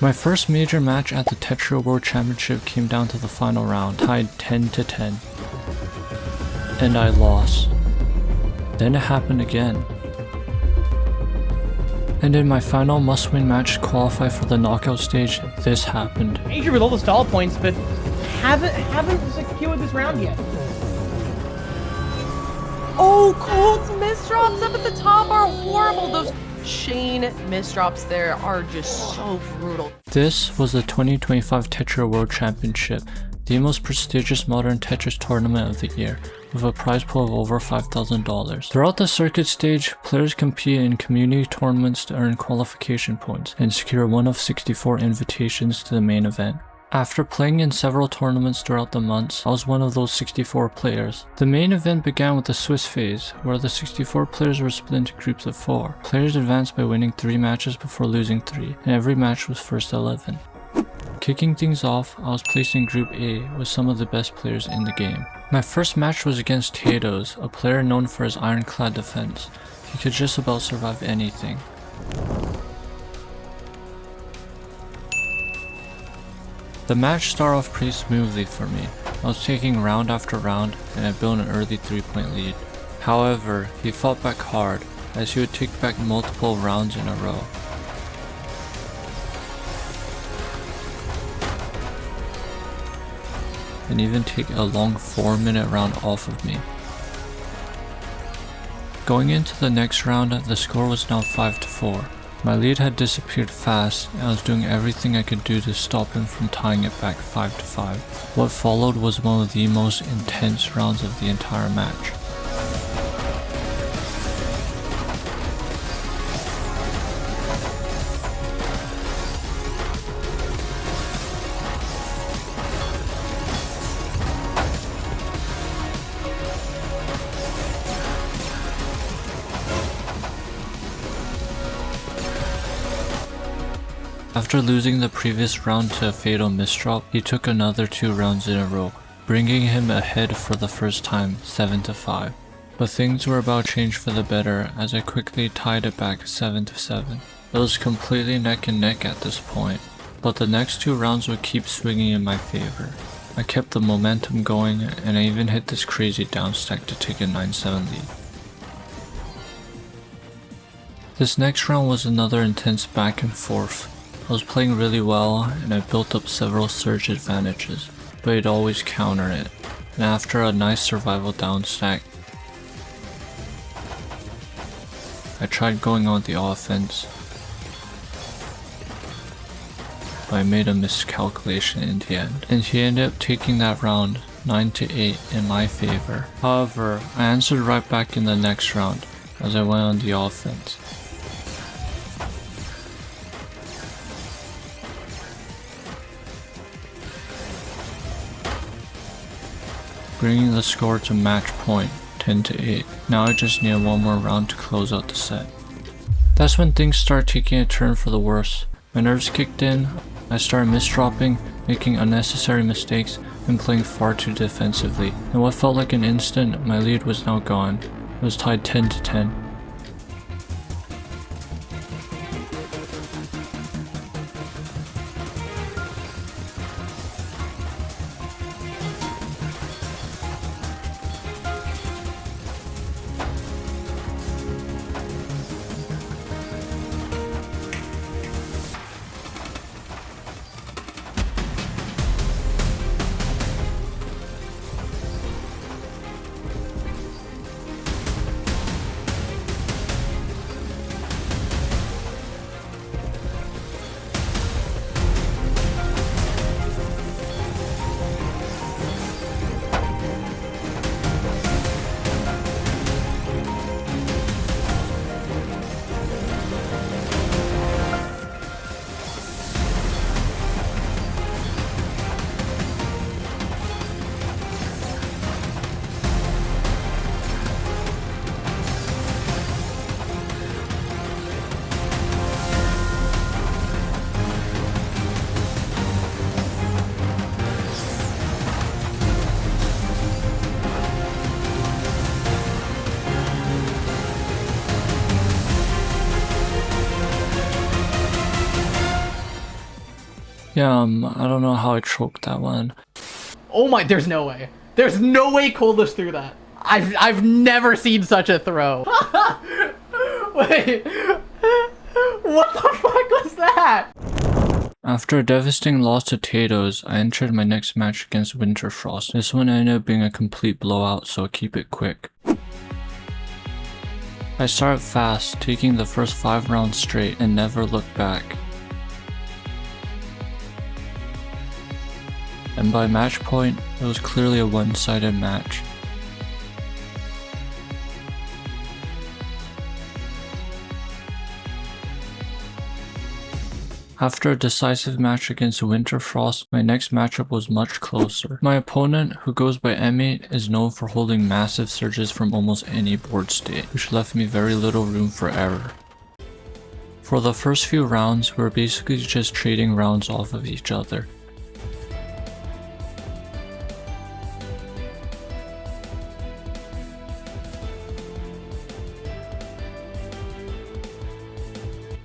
My first major match at the Tetra World Championship came down to the final round, tied 10-10. And I lost. Then it happened again. And in my final must-win match to qualify for the knockout stage, this happened. Major with all the stall points, but haven't secured this round yet. Oh, Colt's misdrops up at the top are horrible. Those chain misdrops there are just so brutal. This was the 2025 Tetra World Championship, the most prestigious modern Tetris tournament of the year, with a prize pool of over $5,000. Throughout the circuit stage, players compete in community tournaments to earn qualification points and secure one of 64 invitations to the main event. After playing in several tournaments throughout the months, I was one of those 64 players. The main event began with the Swiss phase, where the 64 players were split into groups of 4. Players advanced by winning 3 matches before losing 3, and every match was first 11. Kicking things off, I was placed in Group A with some of the best players in the game. My first match was against Tatos, a player known for his ironclad defense. He could just about survive anything. The match started off pretty smoothly for me. I was taking round after round and I built an early 3-point lead. However, he fought back hard as he would take back multiple rounds in a row. And even take a long 4-minute round off of me. Going into the next round, the score was now 5-4. My lead had disappeared fast, and I was doing everything I could do to stop him from tying it back 5-5. What followed was one of the most intense rounds of the entire match. After losing the previous round to a fatal misdrop, he took another 2 rounds in a row, bringing him ahead for the first time, 7-5. But things were about to change for the better as I quickly tied it back 7-7. It was completely neck and neck at this point, but the next 2 rounds would keep swinging in my favor. I kept the momentum going and I even hit this crazy downstack to take a 9-7 lead. This next round was another intense back and forth. I was playing really well and I built up several surge advantages, but he'd always counter it, and after a nice survival down stack, I tried going on the offense, but I made a miscalculation in the end, and he ended up taking that round 9-8 in my favor. However, I answered right back in the next round as I went on the offense. Bringing the score to match point, 10-8. Now I just need one more round to close out the set. That's when things started taking a turn for the worse. My nerves kicked in, I started misdropping, making unnecessary mistakes, and playing far too defensively. In what felt like an instant, my lead was now gone. It was tied 10-10. Yeah, I don't know how I choked that one. Oh my, there's no way. There's no way Coldless threw that. I've never seen such a throw. Wait. What the fuck was that? After a devastating loss to Tatos, I entered my next match against Winterfrost. This one ended up being a complete blowout, so I'll keep it quick. I started fast, taking the first 5 rounds straight and never looked back. And by match point, it was clearly a one-sided match. After a decisive match against Winterfrost, my next matchup was much closer. My opponent, who goes by M8, is known for holding massive surges from almost any board state, which left me very little room for error. For the first few rounds, we were basically just trading rounds off of each other.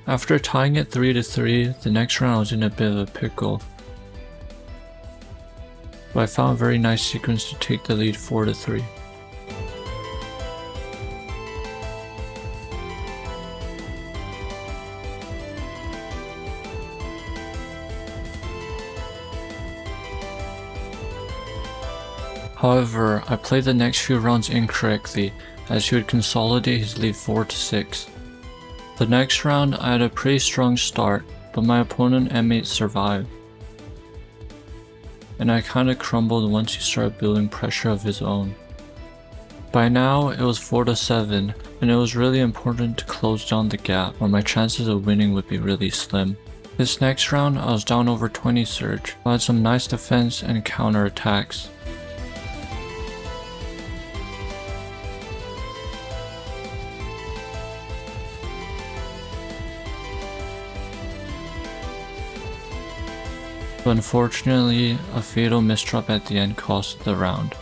After tying it 3-3, the next round I was in a bit of a pickle. But I found a very nice sequence to take the lead 4-3. However, I played the next few rounds incorrectly, as he would consolidate his lead 4-6. The next round, I had a pretty strong start, but my opponent M8 survived. And I kinda crumbled once he started building pressure of his own. By now, it was 4-7, and it was really important to close down the gap, or my chances of winning would be really slim. This next round, I was down over 20 surge, but I had some nice defense and counter attacks. But unfortunately, a fatal misdrop at the end cost the round.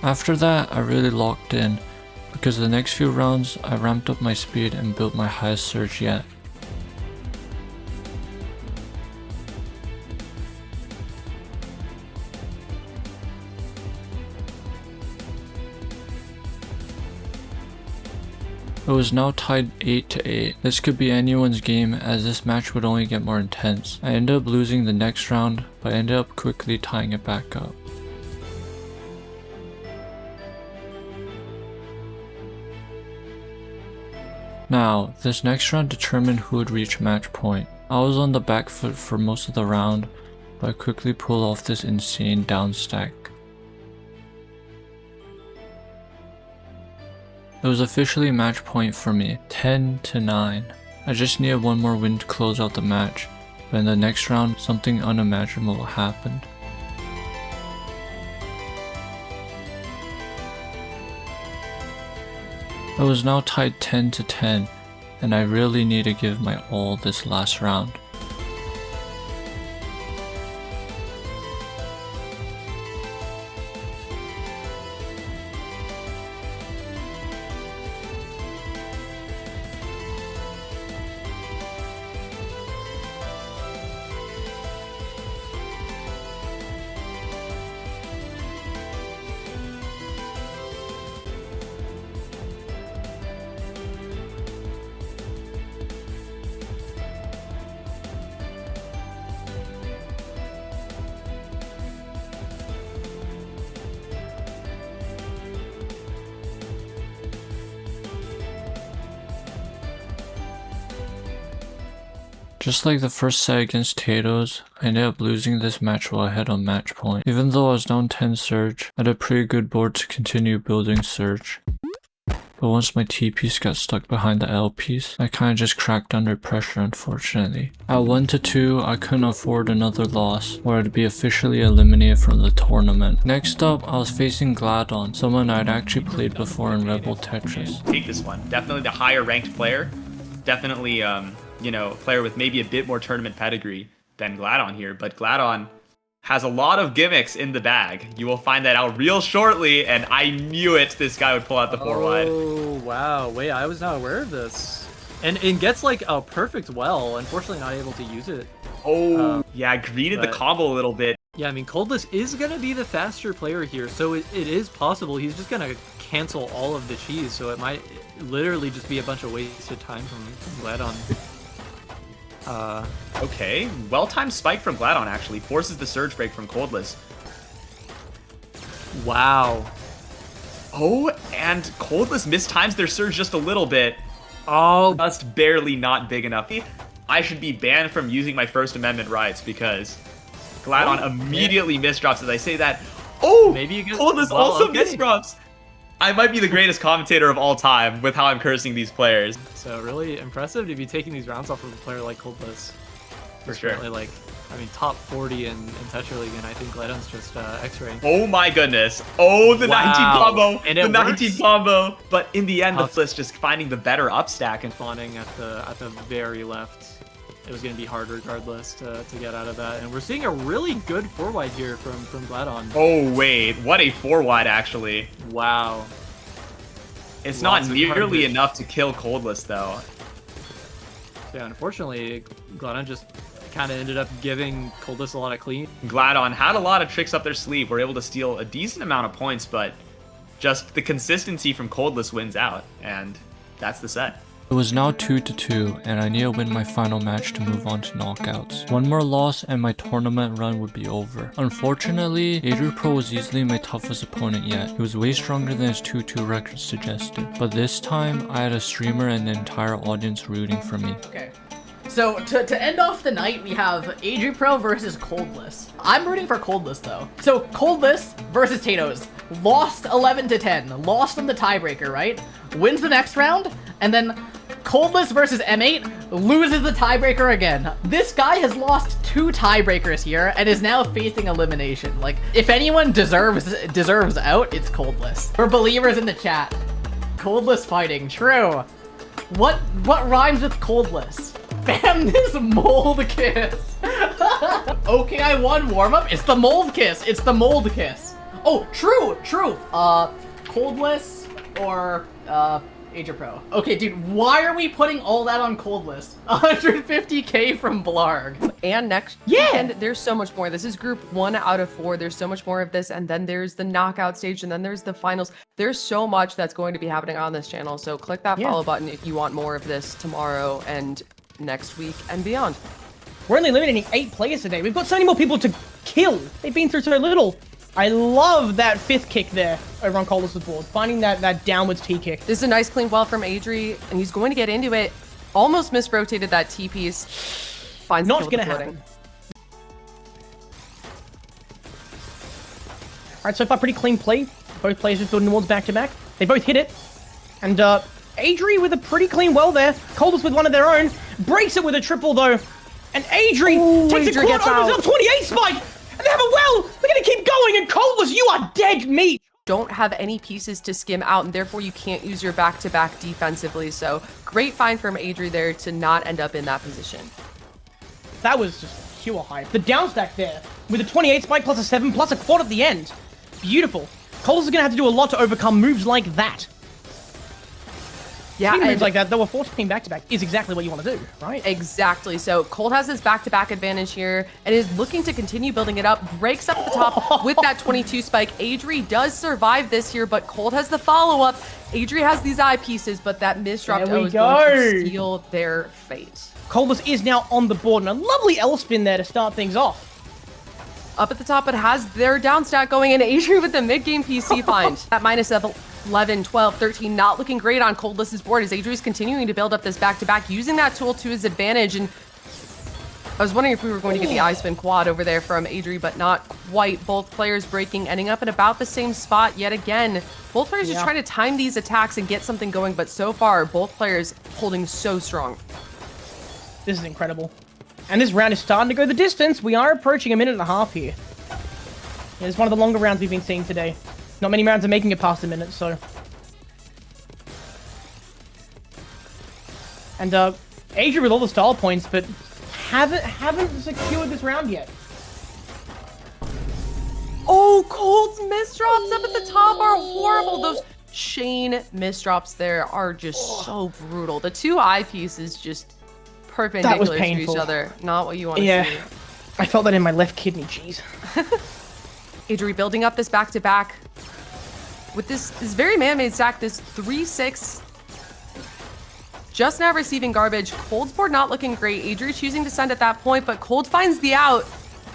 After that, I really locked in, because the next few rounds I ramped up my speed and built my highest surge yet. It was now tied 8-8. This could be anyone's game, as this match would only get more intense. I ended up losing the next round, but I ended up quickly tying it back up. Now, this next round determined who would reach match point. I was on the back foot for most of the round, but I quickly pulled off this insane down stack. It was officially match point for me, 10-9. I just needed one more win to close out the match, but in the next round, something unimaginable happened. It was now tied 10-10, and I really need to give my all this last round. Just like the first set against Tatos, I ended up losing this match while ahead on match point. Even though I was down 10 surge, I had a pretty good board to continue building surge. But once my T piece got stuck behind the L piece, I kinda just cracked under pressure, unfortunately. At 1-2, I couldn't afford another loss, or I'd be officially eliminated from the tournament. Next up, I was facing Gladon, someone I'd actually played before in Rebel Tetris. Take this one. Definitely the higher ranked player. Definitely, you know, a player with maybe a bit more tournament pedigree than Gladon here, but Gladon has a lot of gimmicks in the bag. You will find that out real shortly, and I knew it, this guy would pull out the 4 wide. Oh, wow. Wait, I was not aware of this. And gets like a perfect well. Unfortunately, not able to use it. Oh, yeah, greeted the but- combo a little bit. Yeah, I mean, Coldless is going to be the faster player here, so it is possible he's just going to cancel all of the cheese, so it might literally just be a bunch of wasted time from Gladon. Okay, well-timed spike from Gladon, actually. Forces the surge break from Coldless. Wow. Oh, and Coldless mistimes their surge just a little bit. Oh, Just barely not big enough. I should be banned from using my First Amendment rights because Gladon immediately misdrops as I say that. Oh, Maybe you get- Coldless well, also okay. misdrops. I might be the greatest commentator of all time with how I'm cursing these players. so really impressive to be taking these rounds off of a player like Coldless. For He's sure. currently, like, I mean, top 40 in Tetra League, and I think Gladon's just X-ray. Oh my goodness. Oh, the 19 Wow. combo. And the it 19 works. combo. But in the end, Tough. the Fliss just finding the better upstack. And Spawning at the very left. It was going to be hard regardless to get out of that. And we're seeing a really good 4-wide here from Gladon. oh, wait. What a 4-wide, actually. Wow. It's Lots not of nearly coverage. enough to kill Coldless, though. Yeah, unfortunately, Gladon just kind of ended up giving Coldless a lot of clean. Gladon had a lot of tricks up their sleeve. Were able to steal a decent amount of points, but just the consistency from Coldless wins out. And that's the set. It was now 2-2, and I need to win my final match to move on to knockouts. One more loss and my tournament run would be over. Unfortunately, Adri Pro was easily my toughest opponent yet. He was way stronger than his 2-2 record suggested. But this time, I had a streamer and the entire audience rooting for me. Okay. So to end off the night, we have Adri Pro versus Coldless. I'm rooting for Coldless though. So Coldless versus Tatos. Lost 11-10. Lost on the tiebreaker, right? Wins the next round, and then Coldless versus M8 loses the tiebreaker again. This guy has lost 2 tiebreakers here and is now facing elimination. Like, if anyone deserves out, it's Coldless. We're believers in the chat. Coldless fighting, true. What rhymes with Coldless? Bam, this mold kiss. Okay, I won warm-up. It's the mold kiss. It's the mold kiss. Oh, true. Coldless or Adri Pro. Okay, dude, why are we putting all that on Coldless? 150k from Blarg. And next weekend, there's so much more. This is group 1 out of 4. There's so much more of this, and then there's the knockout stage, and then there's the finals. There's so much that's going to be happening on this channel, so click that follow button if you want more of this tomorrow and next week and beyond. We're only eliminating 8 players today. We've got so many more people to kill. They've been through so little. I love that 5th kick there over on Coldless' board. Finding that downwards T kick. This is a nice clean well from Adri, and he's going to get into it. Almost misrotated that T piece. Finds the Not kill with gonna the floating. happen. Alright, so far pretty clean play. Both players just building the wards back to back. They both hit it. And Adri with a pretty clean well there. Coldless with one of their own. Breaks it with a triple though. And Adri takes Adri a gets quad, opens out. up 28 spike. And they have a well. They're gonna keep going. And Coldless, you are dead meat. Don't have any pieces to skim out, and therefore you can't use your back-to-back defensively. So great find from Adri there to not end up in that position. That was just pure hype. The down stack there with a 28 spike plus a 7 plus a quad at the end. Beautiful. Coldless is gonna have to do a lot to overcome moves like that. Yeah, Moves and like that, though a 14 back-to-back is exactly what you want to do, right? exactly. So Cold has his back-to-back advantage here and is looking to continue building it up. Breaks up the top with that 22 spike. Adri does survive this here, but Cold has the follow-up. Adri has these eye pieces, but that misdropped There we O is going to go. steal their fate. Coldless is now on the board, and a lovely L spin there to start things off. Up at the top, it has their down stack going, and Adri with the mid-game PC find. At minus 11, 12, 13, not looking great on Coldless's board as Adri's continuing to build up this back-to-back, using that tool to his advantage. And I was wondering if we were going to get the I-spin quad over there from Adri, but not quite. Both players breaking, ending up in about the same spot yet again. Both players just trying to time these attacks and get something going, but so far, both players holding so strong. This is incredible. And this round is starting to go the distance. We are approaching a minute and a half here. Yeah, it's one of the longer rounds we've been seeing today. Not many rounds are making it past a minute, so. And Adri with all the style points, but haven't secured this round yet. Oh, Cold's misdrops up at the top are horrible. Those chain misdrops there are just so brutal. The two eyepieces just perpendicular to painful. each other. Not what you want to Yeah. see. I felt that in my left kidney, jeez. Adri building up this back-to-back. With this very man-made stack, this 3-6. Just now receiving garbage. Cold's board not looking great. Adri choosing to send at that point, but Cold finds the out.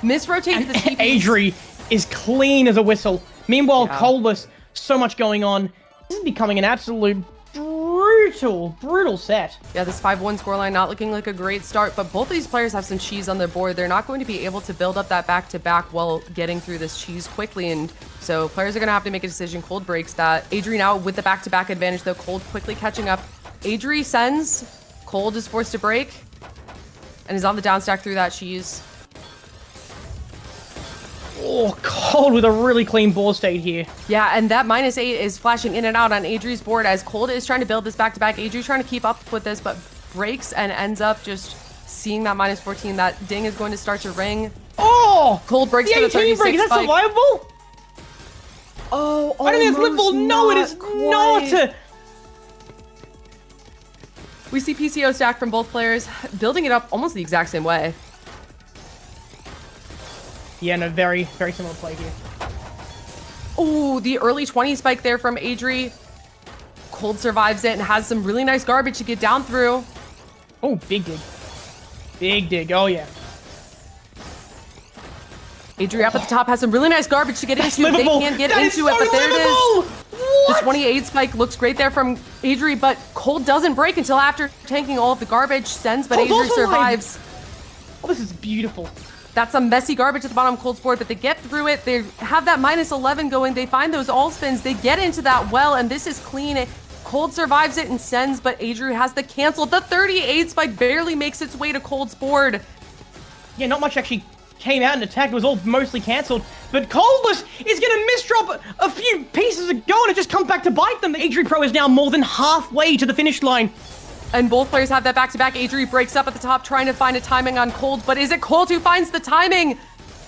Misrotates the TP. Adri is clean as a whistle. Meanwhile, Yeah. Coldless, so much going on. This is becoming an absolute brutal set. Yeah, this 5-1 scoreline not looking like a great start, but both of these players have some cheese on their board. They're not going to be able to build up that back-to-back while getting through this cheese quickly, and so players are going to have to make a decision. Cold breaks that. Adri now with the back-to-back advantage, though. Cold quickly catching up. Adri sends. Cold is forced to break and is on the down stack through that cheese. Oh, Cold with a really clean board state here. Yeah, and that -8 is flashing in and out on Adri's board as Cold is trying to build this back-to-back. Adri's trying to keep up with this, but breaks and ends up just seeing that -14. That ding is going to start to ring. Oh! Cold breaks the for the 18 break, 36 is that spike. survivable? Oh, I don't think it's livable. No, it is not. We see PCO stack from both players, building it up almost the exact same way. Yeah, no, very similar play here. Oh, the early 20 spike there from Adri. Cold survives it and has some really nice garbage to get down through. Oh, big dig. Big dig, oh yeah. Adri up at the top has some really nice garbage to get That's into. livable. They can't get That is into it, so but there it livable. is. What? The 28 spike looks great there from Adri, but Cold doesn't break until after tanking all of the garbage. Sends, but Cold's Adri also alive. survives. Oh, this is beautiful. That's some messy garbage at the bottom of Cold's board, but they get through it. They have that -11 going. They find those all spins. They get into that well, and this is clean. Cold survives it and sends, but Adri has the cancel. The 38 spike barely makes its way to Cold's board. Yeah, not much actually came out and attacked. It was all mostly cancelled. But Coldless is going to misdrop a few pieces of go, and it just comes back to bite them. The Adri Pro is now more than halfway to the finish line. And both players have that back-to-back. Adri breaks up at the top, trying to find a timing on Cold, but is it Cold who finds the timing?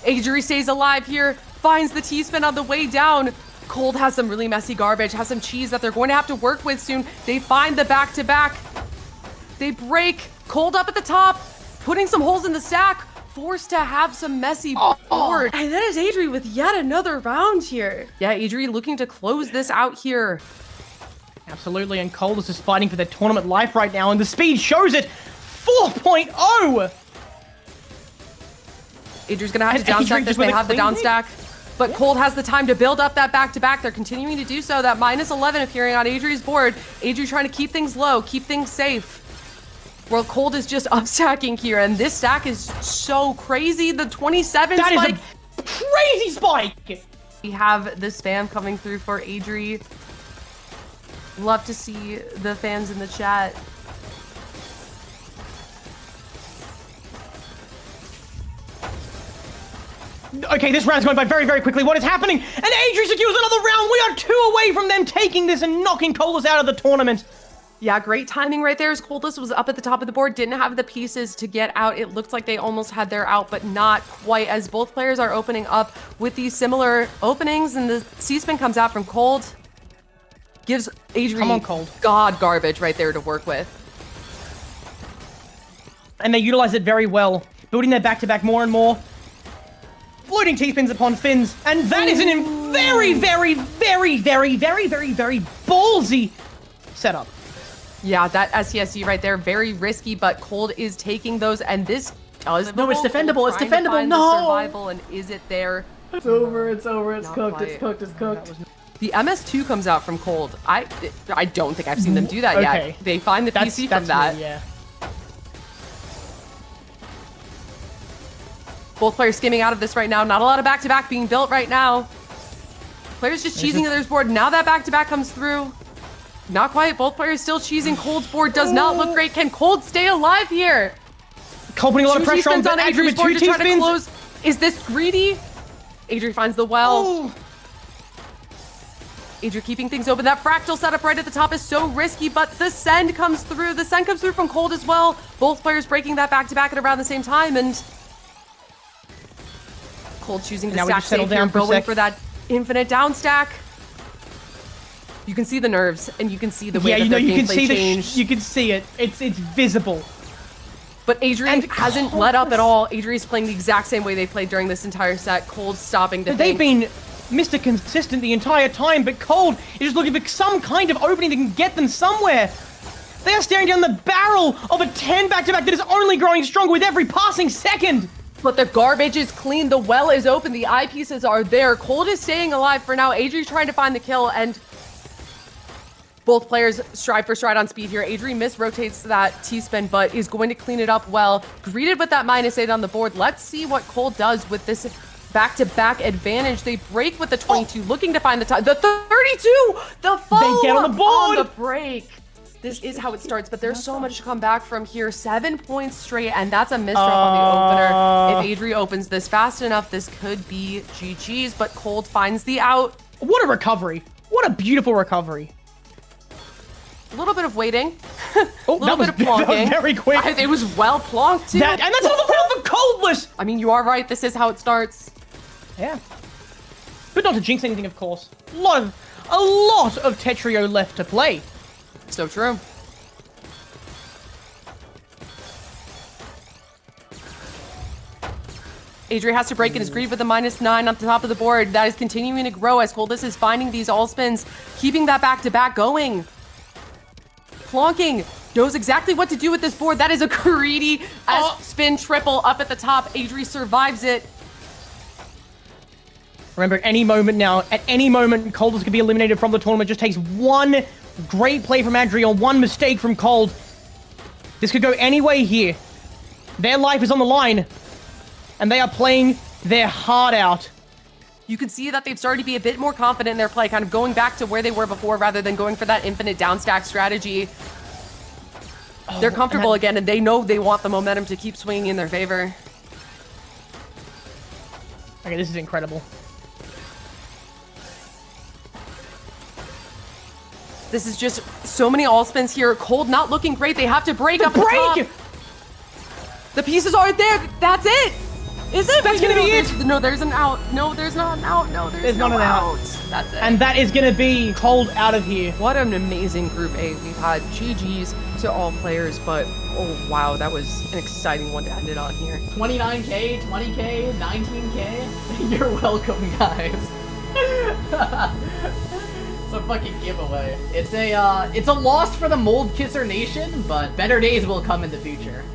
Adri stays alive here, finds the T-spin on the way down. Cold has some really messy garbage, has some cheese that they're going to have to work with soon. They find the back-to-back. They break. Cold up at the top, putting some holes in the stack, forced to have some messy board. And that is Adri with yet another round here. Yeah, Adri looking to close this out here. Absolutely, and Coldless is fighting for their tournament life right now, and the speed shows it. 4.0! Adri's gonna have to And down Adri stack this. just with They a have the clean down break. stack. But Cold has the time to build up that back-to-back. They're continuing to do so. That -11 appearing on Adri's board. Adri trying to keep things low, keep things safe. While Cold is just up-stacking here, and this stack is so crazy. The 27 That spike. is a crazy spike! We have the spam coming through for Adri. Love to see the fans in the chat. Okay, this round's going by very quickly. What is happening? And Adri secures another round. We are 2 away from them taking this and knocking Coldless out of the tournament. Yeah, great timing right there as Coldless was up at the top of the board, didn't have the pieces to get out. It looked like they almost had their out, but not quite, as both players are opening up with these similar openings, and the C-spin comes out from Cold. Gives Adri Come on, Cold. God garbage right there to work with. And they utilize it very well, building their back-to-back more and more. Floating T-spins upon fins, and that is a very ballsy setup. Yeah, that SCSD right there, very risky, but Cold is taking those, and this does No, it's defendable, it's trying to defendable, find no! the survival, and is it there? It's over, it's over, it's Not cooked, quite. it's cooked, it's cooked. The MS2 comes out from Cold. I don't think I've seen them do that Okay. yet. They find the PC from that. Really, yeah. Both players skimming out of this right now. Not a lot of back-to-back being built right now. Players just cheesing to their board. Now that back-to-back comes through. Not quite. Both players still cheesing. Cold's board does not look great. Can Cold stay alive here? Cold putting a lot of Two pressure on T-spins Adri Adri's with board 2 to try to T-spins. close. Is this greedy? Adri finds the well. Oh. Adri keeping things open. That fractal setup right at the top is so risky, but the send comes through. The send comes through from Cold as well. Both players breaking that back-to-back at around the same time, and Cold choosing to Now we stack just settle safe here, down for a going sec. for that infinite down stack. You can see the nerves, and you can see the way Yeah, that you know, their you can gameplay see changed. you can see it. It's visible. But Adri And hasn't Cold let up was- at all. Adri's playing the exact same way they played during this entire set. Cold stopping the They've been Mr. Consistent the entire time, but Cold is just looking for some kind of opening that can get them somewhere. They are staring down the barrel of a 10 back-to-back that is only growing stronger with every passing second. But the garbage is clean. The well is open. The eyepieces are there. Cold is staying alive for now. Adri's trying to find the kill, and both players stride for stride on speed here. Adri misrotates that T-spin, but is going to clean it up well. Greeted with that -8 on the board. Let's see what Cold does with this back-to-back advantage. They break with the 22, looking to find the time. The 32! The follow-up get on the board! on the break. This is how it starts, but there's so much to come back from here. 7 points straight, and that's a misdrop on the opener. If Adri opens this fast enough, this could be GG's, but Cold finds the out. What a recovery. What a beautiful recovery. A little bit of waiting. Oh, a little bit of that was plonking. very quick. It was well plonked, too. And that's another round for Coldless. I mean, you are right. This is how it starts. Yeah. But not to jinx anything, of course. A lot of Tetrio left to play. So true. Adri has to break and is greeted with a -9 on the top of the board. That is continuing to grow as Coldless is finding these all spins, keeping that back-to-back going. Plonking, knows exactly what to do with this board. That is a greedy spin triple up at the top. Adri survives it. Remember, at any moment, Coldless could be eliminated from the tournament. Just takes one great play from Adri or one mistake from Cold. This could go any way here. Their life is on the line, and they are playing their heart out. You can see that they've started to be a bit more confident in their play, kind of going back to where they were before rather than going for that infinite downstack strategy. They're comfortable again, and they know they want the momentum to keep swinging in their favor. Okay, this is incredible. This is just so many all spins here. Cold not looking great. They have to break up the top. The pieces are there. That's it. Is it? That's gonna be it. No, there's an out. No, there's not an out. No, there's not no an out. That's it. And that is going to be Cold out of here. What an amazing Group A. We've had GG's to all players, but oh wow, that was an exciting one to end it on here. 29K, 20K, 19K. You're welcome, guys. It's a fucking giveaway. It's a loss for the Mold Kisser Nation, but better days will come in the future.